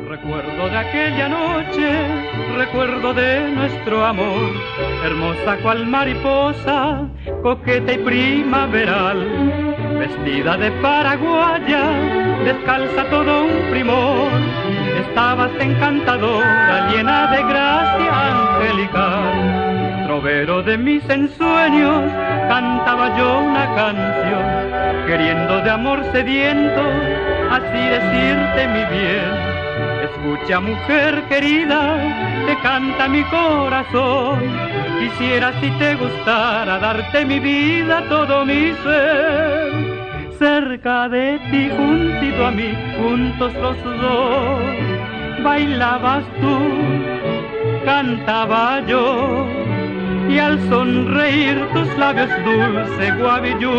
Recuerdo de aquella noche, recuerdo de nuestro amor, hermosa cual mariposa, coqueta y primaveral, vestida de paraguaya, descalza todo un primor, estabas encantadora, llena de gracia angelical. Trovero de mis ensueños, cantaba yo una canción, queriendo de amor sediento, así decirte mi bien. Escucha, mujer querida, te canta mi corazón. Quisiera, si te gustara, darte mi vida, todo mi ser. Cerca de ti, juntito a mí, juntos los dos. Bailabas tú, cantaba yo, y al sonreír tus labios dulce guavillú,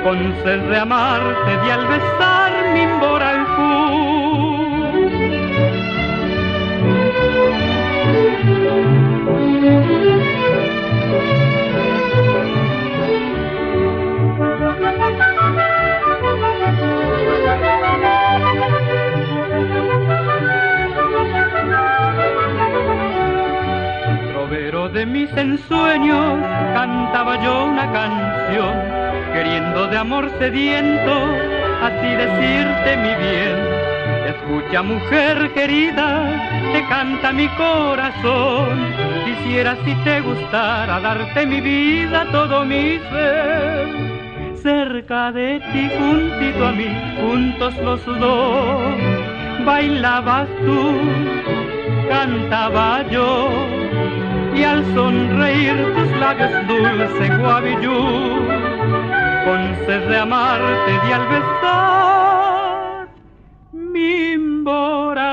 con sed de amarte di al besar mi imboralcú. Trovero de mis ensueños, cantaba yo una canción, queriendo de amor sediento, así decirte mi bien. Escucha, mujer querida, te canta mi corazón. Quisiera, si te gustara, darte mi vida, todo mi ser. Cerca de ti, juntito a mí, juntos los dos. Bailabas tú, cantaba yo, y al sonreír tus labios dulce guavillú, con sed de amarte di al besar mi embora.